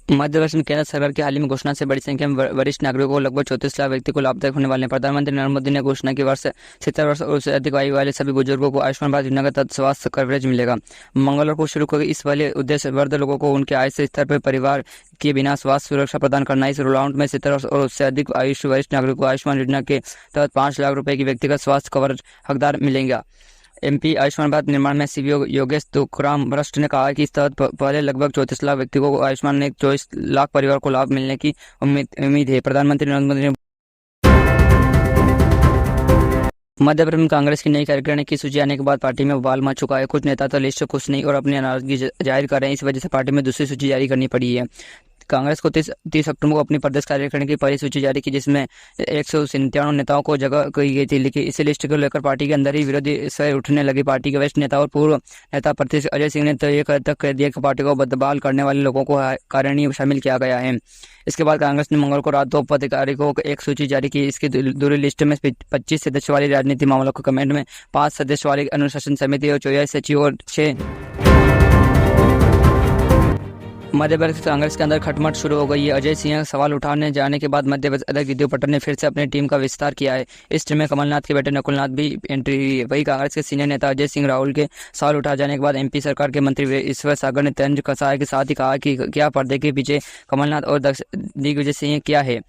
मध्य प्रदेश में केंद्र सरकार की हाल ही में घोषणा से बड़ी संख्या में वरिष्ठ नागरिकों को लगभग 34 लाख व्यक्ति को लाभदायक होने वाले हैं। प्रधानमंत्री नरेंद्र मोदी ने घोषणा की वर्ष 70 वर्ष और उससे अधिक आयु वाले सभी बुजुर्गों को आयुष्मान भारत योजना के तहत स्वास्थ्य कवरेज मिलेगा। मंगलवार को शुरू हुए इस वाले उद्देश्य वृद्ध लोगों को उनके आय से स्तर पर परिवार के बिना स्वास्थ्य सुरक्षा प्रदान करना। इस रोल आउट में 70 वर्ष और उससे अधिक आयुष वरिष्ठ नागरिकों को आयुष्मान योजना के तहत 5 लाख रुपए की व्यक्तिगत स्वास्थ्य कवरेज हकदार मिलेंगे। एमपी आयुष्मान भारत निर्माण में सीईओ योगेश तुखराम भ्रष्ट ने कहा कि इस तहत पहले लगभग 34 लाख व्यक्तियों को आयुष्मान ने 24 लाख परिवार को लाभ मिलने की उम्मीद है। प्रधानमंत्री नरेंद्र मोदी ने मध्य प्रदेश में कांग्रेस की नई कार्यकारिणी की सूची आने के बाद पार्टी में बवाल मच चुका है। कुछ नेता तो लिस्ट से खुश नहीं और अपनी नाराजगी जाहिर कर रहे हैं। इस वजह से पार्टी में दूसरी सूची जारी करनी पड़ी है। कांग्रेस को 30 अक्टूबर को अपनी प्रदेश कार्यकारिणी की पहली सूची जारी की, जिसमें 197 नेताओं को जगह की गई थी। लेकिन इसी लिस्ट को लेकर पार्टी के अंदर ही विरोधी स्वर उठने लगे। पार्टी के वरिष्ठ नेता और पूर्व नेता प्रत्युष अजय सिंह ने तो ये तक कह दिया कि पार्टी को बदहाल करने वाले लोगों को कार्यकारिणी में शामिल किया गया है। इसके बाद कांग्रेस ने मंगल को रात 2 पदाधिकारियों को एक सूची जारी की। इसकी दूसरी लिस्ट में 25 सदस्य वाली राजनीतिक मामलों के कमेटी में 5 सदस्य वाली अनुशासन समिति और 24 सचिव और 6 मध्य प्रदेश कांग्रेस के अंदर खटमट शुरू हो गई है। अजय सिंह सवाल उठाने जाने के बाद मध्य प्रदेश अध्यक्ष जगदीप धनखड़ ने फिर से अपनी टीम का विस्तार किया है। इस टीम में कमलनाथ के बेटे नकुलनाथ भी एंट्री हुई है। वही कांग्रेस के सीनियर नेता अजय सिंह राहुल के सवाल उठा जाने के बाद एमपी सरकार के मंत्री ईश्वर सागर ने तंज कसाए के साथ ही कहा कि क्या पर्दे के पीछे कमलनाथ और दिग्विजय सिंह क्या है।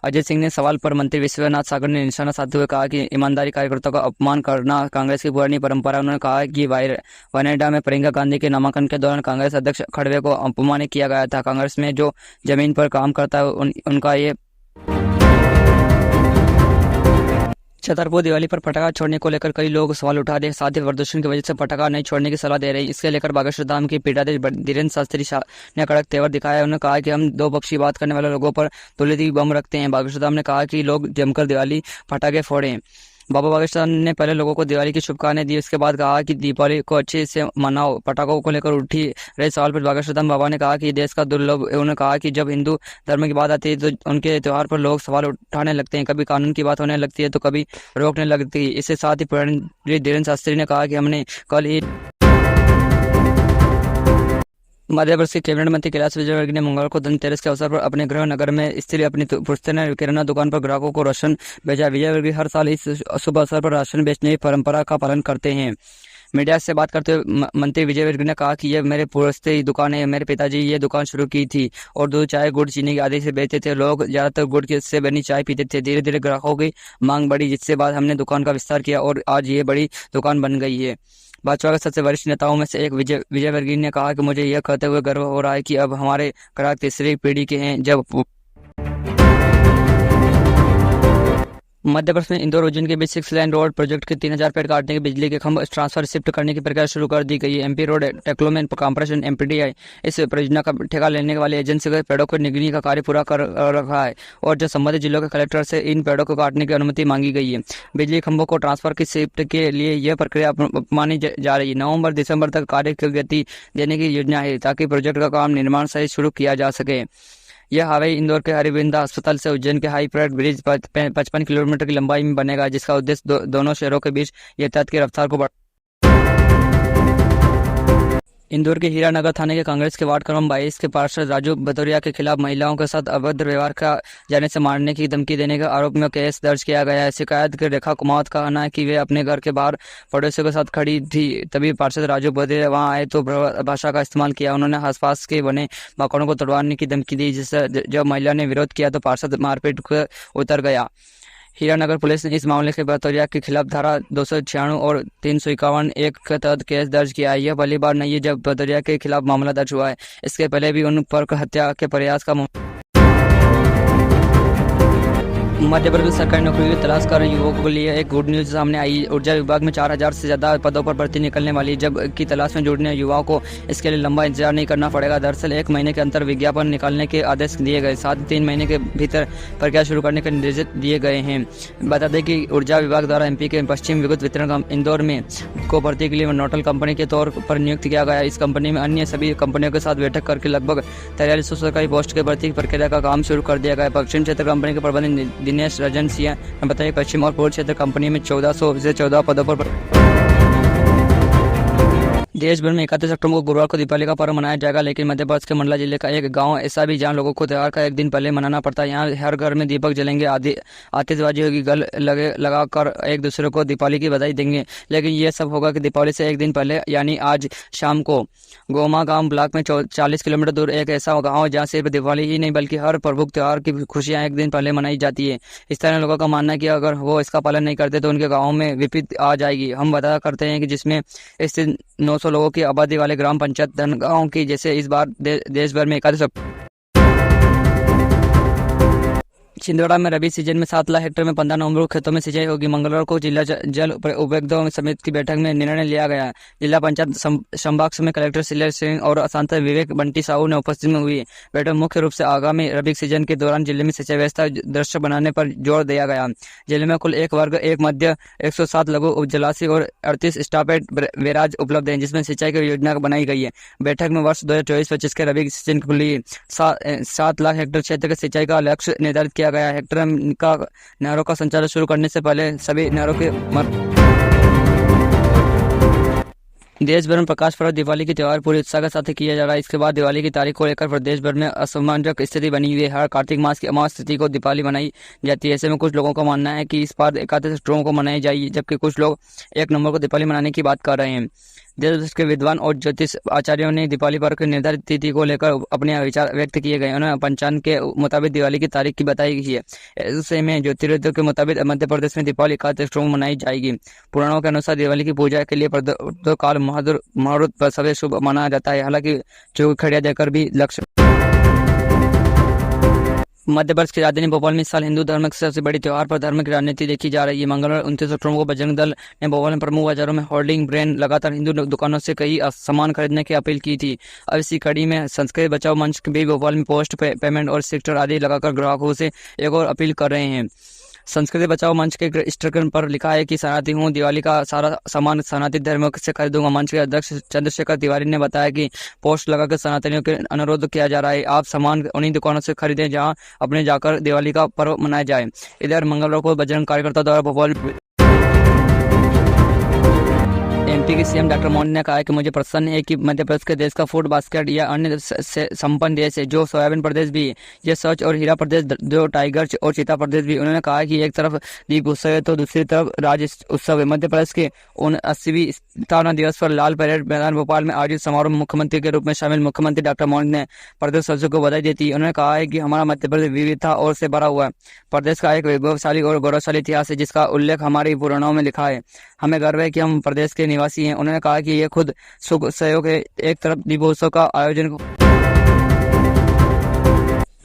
अजय सिंह ने सवाल पर मंत्री विश्वनाथ सागर ने निशाना साधते हुए कहा कि ईमानदारी कार्यकर्ताओं का अपमान करना कांग्रेस की पुरानी परंपरा। उन्होंने कहा कि वायनाडा में प्रियंका गांधी के नामांकन के दौरान कांग्रेस अध्यक्ष खड़गे को अपमानित किया गया था। कांग्रेस में जो जमीन पर काम करता है उनका ये छतरपुर दिवाली पर पटाखा छोड़ने को लेकर कई लोग सवाल उठा रहे। साथ ही प्रदूषण की वजह से पटाखा नहीं छोड़ने की सलाह दे रहे हैं। इसके लेकर बागेश्वर धाम के पीठाधीश धीरेन्द्र शास्त्री ने कड़क तेवर दिखाया। उन्होंने कहा कि हम दो पक्षी बात करने वाले लोगों पर तुलित बम रखते हैं। बागेश्वर धाम ने कहा कि लोग जमकर दिवाली पटाखे फोड़ें। बाबा बागेश्वर ने पहले लोगों को दिवाली की शुभकामनाएं दी। उसके बाद कहा कि दीपावली को अच्छे से मनाओ। पटाखों को लेकर उठी रहे सवाल पर बागेश्वर धाम बाबा ने कहा कि देश का दुर्लभ। उन्होंने कहा कि जब हिंदू धर्म की बात आती है तो उनके त्योहार पर लोग सवाल उठाने लगते हैं। कभी कानून की बात होने लगती है तो कभी रोकने लगती है। इसके साथ ही धीरेन्द्र शास्त्री ने कहा कि हमने कल ही मध्य प्रदेश के कैबिनेट मंत्री कैलाश विजयवर्गीय ने मंगलवार को धनतेरस के अवसर पर अपने गृह नगर में स्थित अपनी पुश्तैनी किराना दुकान पर ग्राहकों को राशन भेजा। विजयवर्गीय हर साल इस शुभ अवसर पर राशन बेचने की परंपरा का पालन करते हैं। मीडिया से बात करते हुए मंत्री विजयवर्गीय ने कहा कि यह मेरे पुश्तैनी दुकान है। मेरे पिताजी ये दुकान शुरू की थी और दूध, चाय, गुड़, चीनी आदि से बेचते थे। लोग ज्यादातर गुड़ से बनी चाय पीते थे। धीरे धीरे ग्राहकों की मांग बढ़ी, जिसके बाद हमने दुकान का विस्तार किया और आज ये बड़ी दुकान बन गई है। भाजपा के सबसे वरिष्ठ नेताओं में से एक विजयवर्गीय ने कहा कि मुझे यह कहते हुए गर्व हो रहा है कि अब हमारे ग्राहक तीसरी पीढ़ी के हैं। जब मध्य प्रदेश में इंदौर उज्जैन के बीच 6 लाइन रोड प्रोजेक्ट के 3000 पेड़ काटने के बिजली के खंभ ट्रांसफर शिफ्ट करने की प्रक्रिया शुरू कर दी गई है। एमपी रोड डेवलपमेंट कॉर्पोरेशन एमपीडीआई इस परियोजना का ठेका लेने वाली एजेंसी के पेड़ों को निगरानी का कार्य पूरा कर रखा है और जो संबंधित जिलों के कलेक्टर से इन पेड़ों को काटने की अनुमति मांगी गई है। बिजली खंभों को ट्रांसफर की शिफ्ट के लिए यह प्रक्रिया मानी जा रही है। नवंबर दिसंबर तक कार्य की गति देने की योजना है ताकि प्रोजेक्ट का काम निर्माण सही शुरू किया जा सके। यह हाईवे इंदौर के हरिबिंदा अस्पताल से उज्जैन के हाई प्राइड ब्रिज 55 किलोमीटर की लंबाई में बनेगा, जिसका उद्देश्य दोनों शहरों के बीच यातायात की रफ्तार को इंदौर के हीरानगर थाने के कांग्रेस के वार्ड क्रमांक 22 के पार्षद राजू भदौरिया के खिलाफ महिलाओं के साथ अभद्र व्यवहार का जाने से मारने की धमकी देने के आरोप में केस दर्ज किया गया है। शिकायत के रेखा कुमावत का कहना है कि वे अपने घर के बाहर पड़ोसियों के साथ खड़ी थी, तभी पार्षद राजू भदौरिया वहां आए तो भाषा का इस्तेमाल किया। उन्होंने आसपास के बने मकानों को तोड़वाने की धमकी दी, जिससे जब महिला ने विरोध किया तो पार्षद मारपीट कर उतर गया। हीरानगर पुलिस ने इस मामले के भदौरिया के खिलाफ धारा 296 और 351(1) के तहत केस दर्ज किया है। यह पहली बार नहीं है जब भदौरिया के खिलाफ मामला दर्ज हुआ है। इसके पहले भी उन पर हत्या के प्रयास का मध्य प्रदेश सरकारी नौकरी की तलाश कर रहे युवकों के लिए एक गुड न्यूज सामने आई। ऊर्जा विभाग में 4000 से ज्यादा पदों पर भर्ती निकलने वाली, जबकि तलाश में जुड़ने युवाओं को इसके लिए लंबा इंतजार नहीं करना पड़ेगा। दरअसल 1 महीने के अंतर विज्ञापन निकालने के आदेश दिए गए, साथ ही 3 महीने के भीतर प्रक्रिया शुरू करने के निर्देश दिए गए हैं। बता दें कि ऊर्जा विभाग द्वारा एमपी के पश्चिम विद्युत वितरण इंदौर में को भर्ती के लिए नोडल कंपनी के तौर पर नियुक्त किया गया। इस कंपनी में अन्य सभी कंपनियों के साथ बैठक करके लगभग 4300 सरकारी पोस्ट के भर्ती प्रक्रिया का काम शुरू कर दिया गया। पश्चिम क्षेत्र कंपनी के प्रबंधक दिनेश रजन सिंह ने बताया पश्चिम और पूर्व क्षेत्र कंपनी में 1400 से 14 पदों पर देश भर में 31 अक्टूबर को गुरुवार को दीपावली का पर्व मनाया जाएगा, लेकिन मध्य प्रदेश के मंडला जिले का एक गांव ऐसा भी जहां लोगों को त्योहार का एक दिन पहले मनाना पड़ता है। यहाँ हर घर में दीपक जलेंगे, आदि आतिशबाजी होगी, गल लगे लगाकर एक दूसरे को दीपावली की बधाई देंगे। लेकिन ये सब होगा कि दीपावली से एक दिन पहले यानी आज शाम को गोमा गांव ब्लॉक में 40 किलोमीटर दूर एक ऐसा गाँव जहाँ सिर्फ दिवाली ही नहीं बल्कि हर प्रमुख त्योहार की खुशियां एक दिन पहले मनाई जाती है। इस तरह लोगों का मानना है कि अगर वो इसका पालन नहीं करते तो उनके गाँव में विपत्ति आ जाएगी। हम बता करते हैं कि जिसमें स्थित 900 लोगों की आबादी वाले ग्राम पंचायत धनगांव की जैसे इस बार देश भर में 31 छिंदवाड़ा में रबी सीजन में 7 लाख हेक्टेयर में 15 नवंबर को खेतों में सिंचाई होगी। मंगलवार को जिला जल उपयोगिताओं समिति की बैठक में निर्णय लिया गया। जिला पंचायत संभाग में कलेक्टर सिलेर सिंह और सांसद विवेक बंटी साहू ने उपस्थित में हुई बैठक मुख्य रूप से आगामी रबी सीजन के दौरान जिले में सिंचाई व्यवस्था दृश्य बनाने पर जोर दिया गया। जिले में कुल एक वर्ग एक मध्य 107 लघु जलाशय और 38 स्टॉपेज बैराज उपलब्ध है, जिसमें सिंचाई की योजना बनाई गई है। बैठक में वर्ष 2024-25 के रबी सीजन के लिए 7 लाख हेक्टेयर क्षेत्र के सिंचाई का लक्ष्य निर्धारित किया गया। हेक्टेयर का नहरों का संचालन शुरू करने से पहले सभी नहरों के देश भर में प्रकाश पर्व दिवाली के त्योहार पूरे उत्साह के साथ किया जा रहा है। इसके बाद दिवाली की तारीख को लेकर प्रदेश भर में असमंजस स्थिति बनी हुई है। हर कार्तिक मास की अमावस्या तिथि को दीपावली मनाई जाती है। ऐसे में कुछ लोगों का मानना है कि इस बार 31 अक्टूबर को मनाई जाएगी, जबकि कुछ लोग 1 नवंबर को दीपावली मनाने की बात कर रहे हैं। देश के विद्वान और ज्योतिष आचार्यों ने दीपावली पर्व की निर्धारित तिथि को लेकर अपने विचार व्यक्त किए गए। उन्होंने पंचांग के मुताबिक दिवाली की तारीख की बताई गई है। ऐसे में ज्योतिर्विदों के मुताबिक मध्य प्रदेश में दीपावली 31 अक्टूबर मनाई जाएगी। पुराणों के अनुसार दिवाली की पूजा के लिए काल मुहूर्त पर सबसे शुभ माना जाता है। हालांकि जो खड़िया देकर भी लक्ष्य मध्य प्रदेश की राजधानी भोपाल में इस साल हिंदू धर्म की सबसे बड़ी त्योहार पर धर्म की राजनीति देखी जा रही है। मंगलवार 29 अक्टूबर को बजरंग दल ने भोपाल में प्रमुख बाजारों में होर्डिंग ब्रेन लगातार हिंदू दुकानों से कई सामान खरीदने की अपील की थी। अब इसी कड़ी में संस्कृत बचाओ मंच भी भोपाल में पोस्ट पेमेंट और सेक्टर आदि लगाकर ग्राहकों से एक और अपील कर रहे हैं। संस्कृति बचाओ मंच के स्टिकर पर लिखा है कि सनातनी हूँ, दिवाली का सारा सामान सनातनी धर्म से खरीदूंगा। मंच के अध्यक्ष चंद्रशेखर तिवारी ने बताया कि पोस्ट लगाकर सनातनियों के अनुरोध किया जा रहा है, आप सामान उन्हीं दुकानों से खरीदें जहां अपने जाकर दिवाली का पर्व मनाया जाए। इधर मंगलवार को बजरंग कार्यकर्ता द्वारा भोपाल एमपी के सीएम डॉक्टर मोदी ने कहा कि मुझे प्रसन्न है कि मध्य प्रदेश के देश का फूड बास्केट या अन्य से संपन्न देश है जो सोयाबीन प्रदेश भी है, ये स्वच्छ और हीरा प्रदेश जो टाइगर और चीता प्रदेश भी। उन्होंने कहा कि एक तरफ दीप उत्सव है तो दूसरी तरफ राज्य उत्सव है। मध्य प्रदेश के 79वीं स्थापना दिवस पर लाल परेड मैदान भोपाल में आयोजित समारोह में मुख्यमंत्री के रूप में शामिल मुख्यमंत्री डॉक्टर मोदी ने प्रदेशवासियों को बधाई देती। उन्होंने कहा है कि हमारा मध्य प्रदेश विविधता और से भरा हुआ है। प्रदेश का एक वैभवशाली और गौरवशाली इतिहास है जिसका उल्लेख हमारे पुराणों में लिखा है। हमें गर्व है कि हम प्रदेश के निवासी हैं। उन्होंने कहा कि ये खुद सुख सहयोग है। एक तरफ दीपोत्सव का आयोजन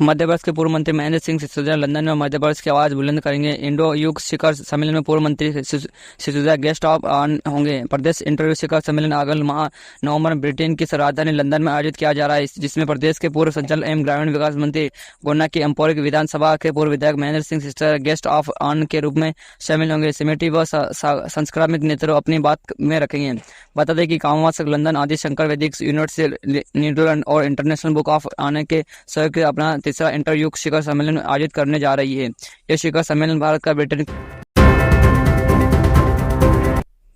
मध्य प्रदेश के पूर्व मंत्री महेंद्र सिंह सिसोदिया लंदन में मध्य प्रदेश की आवाज बुलंद करेंगे। इंडो युग शिखर सम्मेलन में पूर्व मंत्री सिसोदिया गेस्ट ऑफ ऑन होंगे। प्रदेश इंटरव्यू शिखर सम्मेलन अगले माह नवंबर ब्रिटेन की राजधानी लंदन में आयोजित किया जा रहा है, जिसमें प्रदेश के पूर्व संचालक एवं ग्रामीण विकास मंत्री गोन्ना की एम्पोरिक विधानसभा के पूर्व विधायक Mahendra Singh Sisodia guest of on के रूप में शामिल होंगे। सिमेटी व संस्कृत नेतृत्व अपनी बात में रखेंगे। बता दें कि कामवास लंदन आदि शंकर वैदिक यूनिवर्सिटी नीदरलैंड और इंटरनेशनल बुक ऑफ आने के सहयोग से अपना तीसरा इंटरयुग शिखर सम्मेलन आयोजित करने जा रही है। यह शिखर सम्मेलन भारत का ब्रिटेन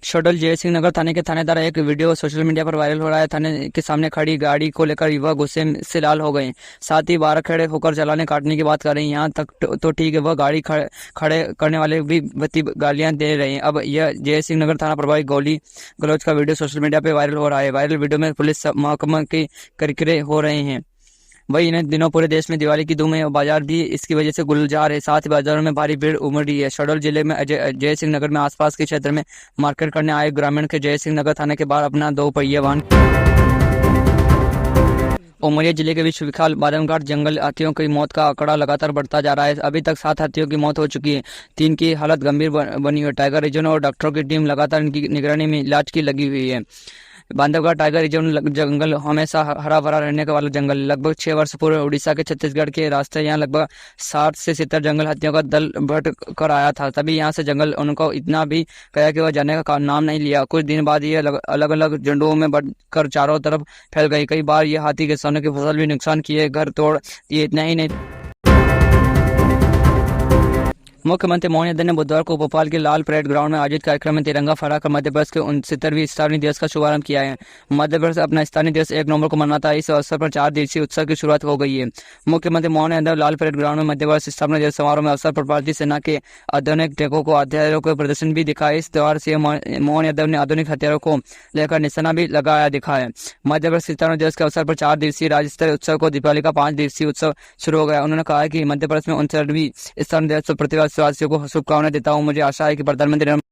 शहडोल जय सिंह नगर थाने के थानेदार एक वीडियो सोशल मीडिया पर वायरल हो रहा है। थाने के सामने खड़ी गाड़ी को लेकर युवक गुस्से से लाल हो गए, साथ ही 12 खड़े होकर चलाने काटने की बात कर रहे हैं। यहाँ तक तो ठीक है, वह गाड़ी खड़े करने वाले भी बत्ती गालियां दे रहे हैं। अब यह जय सिंह नगर थाना प्रभारी गोली गलौज का वीडियो सोशल मीडिया पर वायरल हो रहा है। वायरल वीडियो में पुलिस महकमा के किरकिरे हो रहे हैं। वही इन दिनों पूरे देश में दिवाली की धूम है। बाजार भी इसकी वजह से गुलजार है। साथ ही बाजारों में भारी भीड़ उमड़ रही है। शहडोल जिले में जय सिंह नगर में आसपास के क्षेत्र में मार्केट करने आए ग्रामीण के जय सिंह नगर थाने के बाहर अपना 2 पहिया वाहन उमरिया जिले के विश्वविख्यात बादमघाट जंगल हाथियों की मौत का आंकड़ा लगातार बढ़ता जा रहा है। अभी तक 7 हाथियों की मौत हो चुकी है। 3 की हालत गंभीर बनी हुई है। टाइगर रिजर्व और डॉक्टरों की टीम लगातार इनकी निगरानी में इलाज की लगी हुई है। बांधवगढ़ टाइगर रिजर्व जंगल हमेशा हरा भरा रहने का वाला जंगल। लगभग 6 वर्ष पूर्व उड़ीसा के छत्तीसगढ़ के रास्ते यहाँ लगभग 60 से 70 जंगल हाथियों का दल भट कर आया था। तभी यहाँ से जंगल उनको इतना भी गया कि वह जाने का नाम नहीं लिया। कुछ दिन बाद ये अलग अलग झुंडों में बढ़कर चारों तरफ फैल गई। कई बार ये हाथी किसानों की फसल भी नुकसान किए, घर तोड़ दिए। इतना ही नहीं, मुख्यमंत्री मोहन यादव ने बुधवार को भोपाल के लाल परेड ग्राउंड में आयोजित कार्यक्रम में तिरंगा फहराकर मध्य प्रदेश के 69वीं स्थापना दिवस का शुभारंभ किया है। मध्य प्रदेश अपना स्थानीय दिवस 1 नवंबर को मनाता है। इस अवसर पर 4 दिवसीय उत्सव की शुरुआत हो गई है। मुख्यमंत्री मोहन यादव लाल परेड ग्राउंड में मध्य प्रदेश स्थापना दिवस समारोह में अवसर पर भारतीय सेना के आधुनिक टेकों को हथियारों के प्रदर्शन भी दिखाए। इस त्योहार से मोहन यादव ने आधुनिक हथियारों को लेकर निशाना भी लगाया दिखाया। मध्य प्रदेश स्थापना दिवस के अवसर पर 4 दिवसीय राज्य स्तरीय उत्सव को दीपावली का 5 दिवसीय उत्सव शुरू हो गया। उन्होंने कहा कि मध्य प्रदेश में 69वीं स्थापना दिवस पर प्रतिवासियों को शुभकामनाएं देता हूँ। मुझे आशा है कि प्रधानमंत्री